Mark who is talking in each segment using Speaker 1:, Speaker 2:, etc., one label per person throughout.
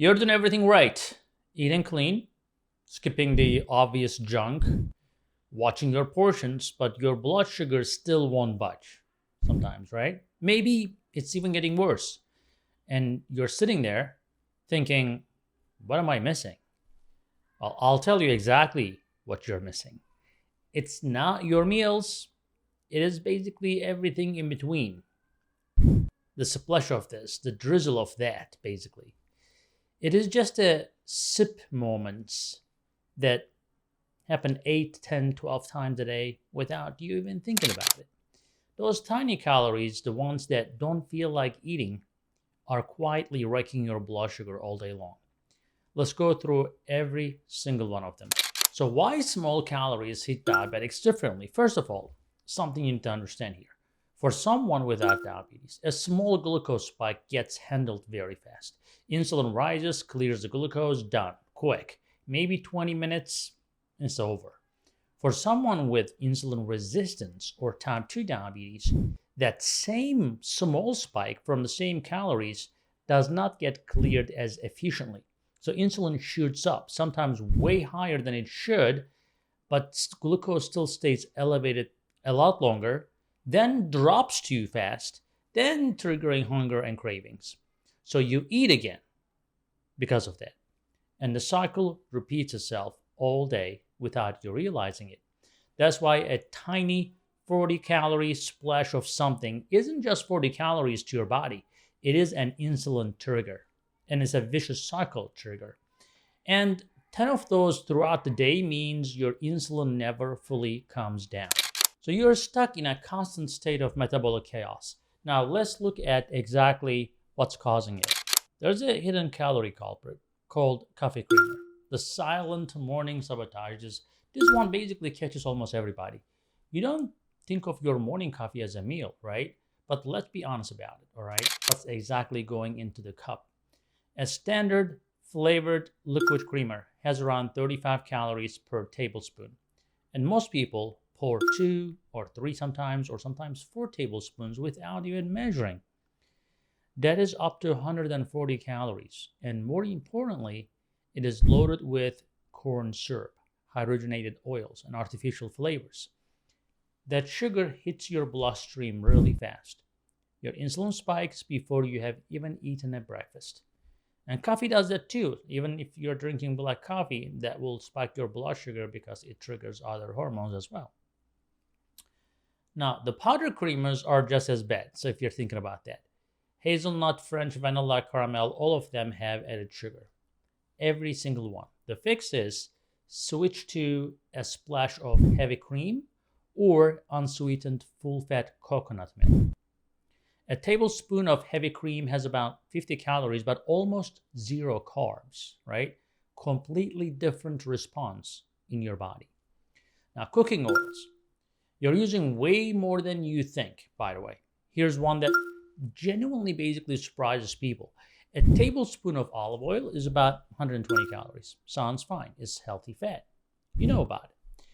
Speaker 1: You're doing everything right. Eating clean, skipping the obvious junk, watching your portions, but your blood sugar still won't budge sometimes, right? Maybe it's even getting worse. And you're sitting there thinking, what am I missing? Well, I'll tell you exactly what you're missing. It's not your meals, it is basically everything in between. The splash of this, the drizzle of that, basically. It is just a sip moments that happen 8, 10, 12 times a day without you even thinking about it. Those tiny calories, the ones that don't feel like eating, are quietly wrecking your blood sugar all day long. Let's go through every single one of them. So, why small calories hit diabetics differently? First of all, something you need to understand here. For someone without diabetes, a small glucose spike gets handled very fast. Insulin rises, clears the glucose, done, quick. Maybe 20 minutes, it's over. For someone with insulin resistance or type 2 diabetes, that same small spike from the same calories does not get cleared as efficiently. So insulin shoots up, sometimes way higher than it should, but glucose still stays elevated a lot longer, then drops too fast, then triggering hunger and cravings. So you eat again because of that. And the cycle repeats itself all day without you realizing it. That's why a tiny 40 calorie splash of something isn't just 40 calories to your body, it is an insulin trigger. And it's a vicious cycle trigger. And 10 of those throughout the day means your insulin never fully comes down. So you're stuck in a constant state of metabolic chaos. Now let's look at exactly what's causing it. There's a hidden calorie culprit called coffee creamer. The silent morning sabotages. This one basically catches almost everybody. You don't think of your morning coffee as a meal, right? But let's be honest about it, all right? What's exactly going into the cup? A standard flavored liquid creamer has around 35 calories per tablespoon. And most people pour 2 or 3 sometimes, or sometimes 4 tablespoons without even measuring. That is up to 140 calories. And more importantly, it is loaded with corn syrup, hydrogenated oils, and artificial flavors. That sugar hits your bloodstream really fast. Your insulin spikes before you have even eaten a breakfast. And coffee does that too. Even if you're drinking black coffee, that will spike your blood sugar because it triggers other hormones as well. Now, the powder creamers are just as bad. So if you're thinking about that, hazelnut, French vanilla, caramel, all of them have added sugar. Every single one. The fix is switch to a splash of heavy cream or unsweetened full-fat coconut milk. A tablespoon of heavy cream has about 50 calories, but almost zero carbs, right? Completely different response in your body. Now, cooking oils. You're using way more than you think, by the way. Here's one that genuinely basically surprises people. A tablespoon of olive oil is about 120 calories. Sounds fine. It's healthy fat. You know about it.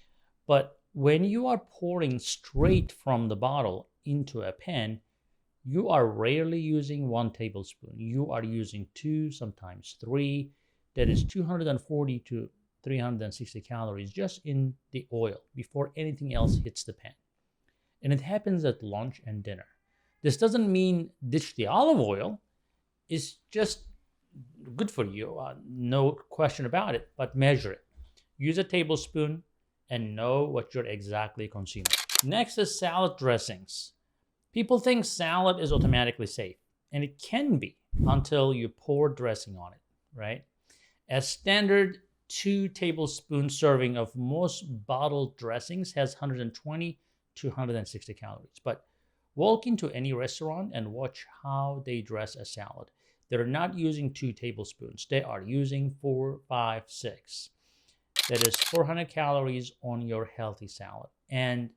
Speaker 1: But when you are pouring straight from the bottle into a pan, you are rarely using 1 tablespoon. You are using 2, sometimes 3. That is 240 to 360 calories just in the oil before anything else hits the pan. And it happens at lunch and dinner. This doesn't mean ditch the olive oil. It's just good for you, no question about it, but measure it. Use a tablespoon and know what you're exactly consuming. Next is salad dressings. People think salad is automatically safe, and it can be until you pour dressing on it, right? A standard 2 tablespoon serving of most bottled dressings has 120 to 160 calories. But walk into any restaurant and watch how they dress a salad. They're not using 2 tablespoons. They are using 4, 5, 6. That is 400 calories on your healthy salad. And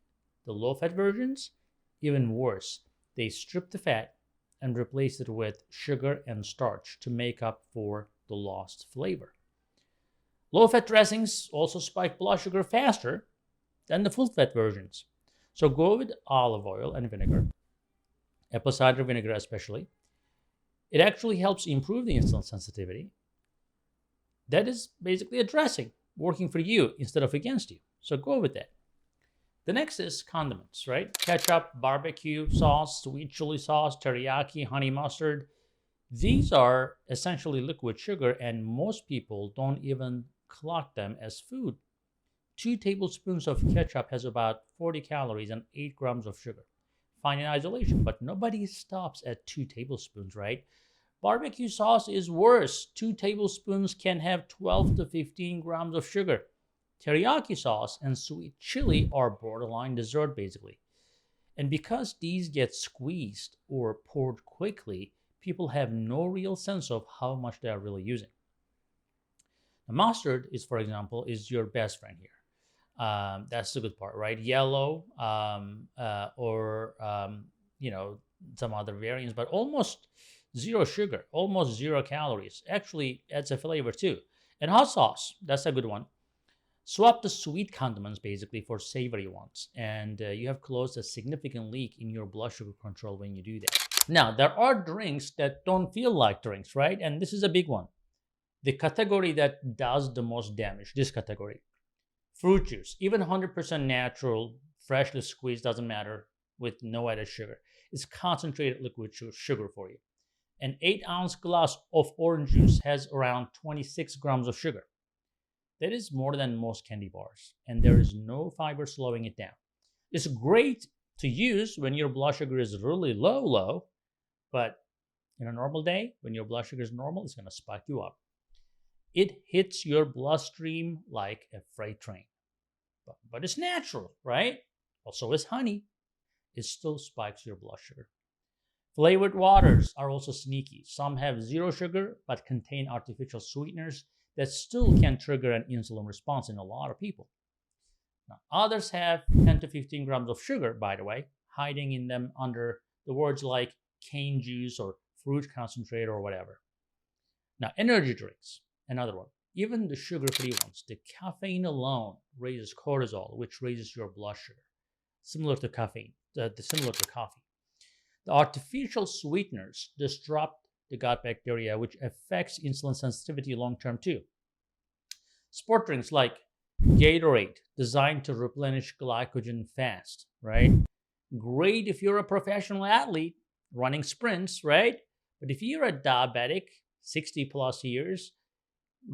Speaker 1: the low-fat versions, even worse. They strip the fat and replace it with sugar and starch to make up for the lost flavor. Low-fat dressings also spike blood sugar faster than the full-fat versions. So go with olive oil and vinegar, apple cider vinegar especially. It actually helps improve the insulin sensitivity. That is basically a dressing working for you instead of against you. So go with that. The next is condiments, right? Ketchup, barbecue sauce, sweet chili sauce, teriyaki, honey mustard. These are essentially liquid sugar, and most people don't even clock them as food. 2 tablespoons of ketchup has about 40 calories and 8 grams of sugar. Fine in isolation, but nobody stops at 2 tablespoons, right? Barbecue sauce is worse. 2 tablespoons can have 12 to 15 grams of sugar. Teriyaki sauce and sweet chili are borderline dessert, basically. And because these get squeezed or poured quickly, people have no real sense of how much they are really using. The mustard is, for example, is your best friend here. That's the good part, right? Yellow or some other variants, but almost zero sugar, almost zero calories. Actually, adds a flavor too. And hot sauce, that's a good one. Swap the sweet condiments basically for savory ones, and you have closed a significant leak in your blood sugar control when you do that. Now, there are drinks that don't feel like drinks, right? And this is a big one. The category that does the most damage, this category. Fruit juice, even 100% natural, freshly squeezed, doesn't matter, with no added sugar. It's concentrated liquid sugar for you. An 8-ounce glass of orange juice has around 26 grams of sugar. That is more than most candy bars, and there is no fiber slowing it down. It's great to use when your blood sugar is really low, but in a normal day, when your blood sugar is normal, it's going to spike you up. It hits your bloodstream like a freight train. But it's natural, right? Also, is honey. It still spikes your blood sugar. Flavored waters are also sneaky. Some have zero sugar but contain artificial sweeteners that still can trigger an insulin response in a lot of people. Now, others have 10 to 15 grams of sugar, by the way, hiding in them under the words like cane juice or fruit concentrate or whatever. Now, energy drinks, another one. Even the sugar-free ones, the caffeine alone raises cortisol, which raises your blood sugar, similar to caffeine, similar to coffee. The artificial sweeteners disrupt the gut bacteria, which affects insulin sensitivity long-term too. Sport drinks like Gatorade, designed to replenish glycogen fast, right? Great if you're a professional athlete running sprints, right? But if you're a diabetic, 60 plus years,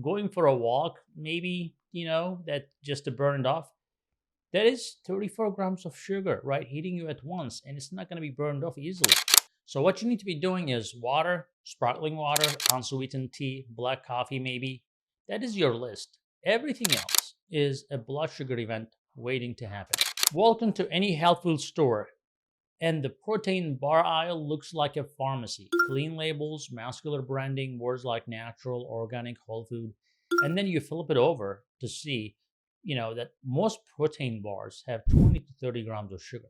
Speaker 1: going for a walk, maybe, that just to burn it off, that is 34 grams of sugar, right? Hitting you at once, and it's not going to be burned off easily. So what you need to be doing is water, sparkling water, unsweetened tea, black coffee maybe. That is your list. Everything else is a blood sugar event waiting to happen. Walk into any health food store, and the protein bar aisle looks like a pharmacy. Clean labels, muscular branding, words like natural, organic, whole food. And then you flip it over to see, that most protein bars have 20 to 30 grams of sugar.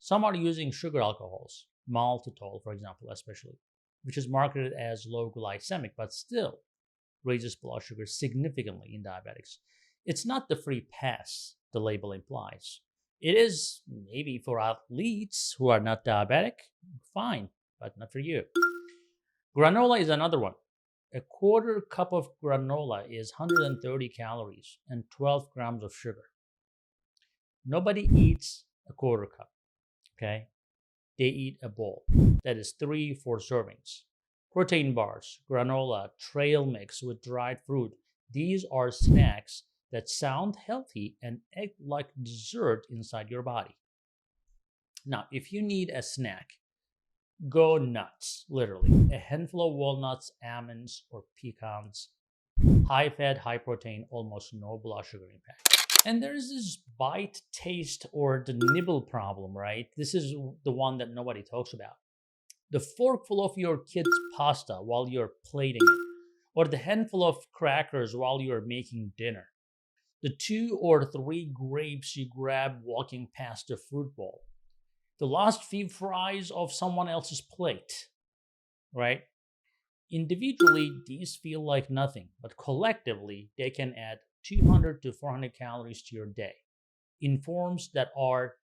Speaker 1: Some are using sugar alcohols, maltitol, for example, especially, which is marketed as low glycemic, but still raises blood sugar significantly in diabetics. It's not the free pass the label implies. It is maybe for athletes who are not diabetic, fine, but not for you. Granola is another one. A quarter cup of granola is 130 calories and 12 grams of sugar. Nobody eats a quarter cup, okay? They eat a bowl. That is 3-4 servings. Protein bars, granola, trail mix with dried fruit. These are snacks that sound healthy and act like dessert inside your body. Now, if you need a snack, go nuts, literally. A handful of walnuts, almonds, or pecans. High fat, high protein, almost no blood sugar impact. And there's this bite, taste, or the nibble problem, right? This is the one that nobody talks about. The forkful of your kid's pasta while you're plating it, or the handful of crackers while you're making dinner. The 2 or 3 grapes you grab walking past the fruit bowl. The last few fries of someone else's plate, right? Individually, these feel like nothing, but collectively, they can add 200 to 400 calories to your day in forms that are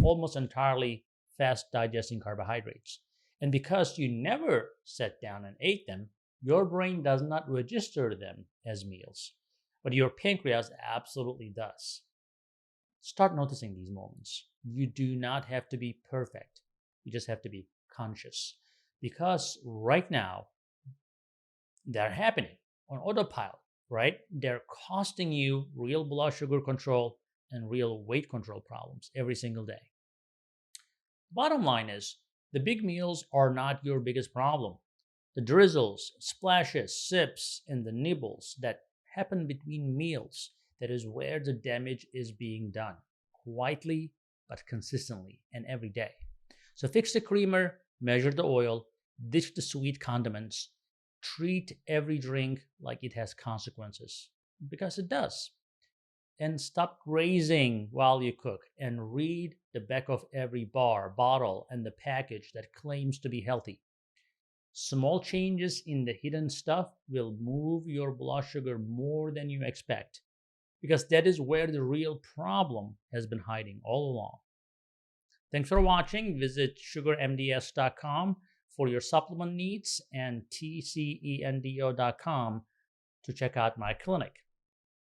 Speaker 1: almost entirely fast digesting carbohydrates. And because you never sat down and ate them, Your brain does not register them as meals, but your pancreas absolutely does. Start noticing these moments. You do not have to be perfect, you just have to be conscious. Because right now, they're happening on autopilot, right? They're costing you real blood sugar control and real weight control problems every single day. Bottom line is, the big meals are not your biggest problem. The drizzles, splashes, sips, and the nibbles that happen between meals, that is where the damage is being done, quietly but consistently and every day. So fix the creamer, measure the oil, ditch the sweet condiments, treat every drink like it has consequences, because it does. And stop grazing while you cook and read the back of every bar, bottle, and the package that claims to be healthy. Small changes in the hidden stuff will move your blood sugar more than you expect, because that is where the real problem has been hiding all along. Thanks for watching. Visit sugarmds.com for your supplement needs and tcendo.com to check out my clinic.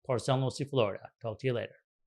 Speaker 1: Port St. Lucie, Florida. Talk to you later.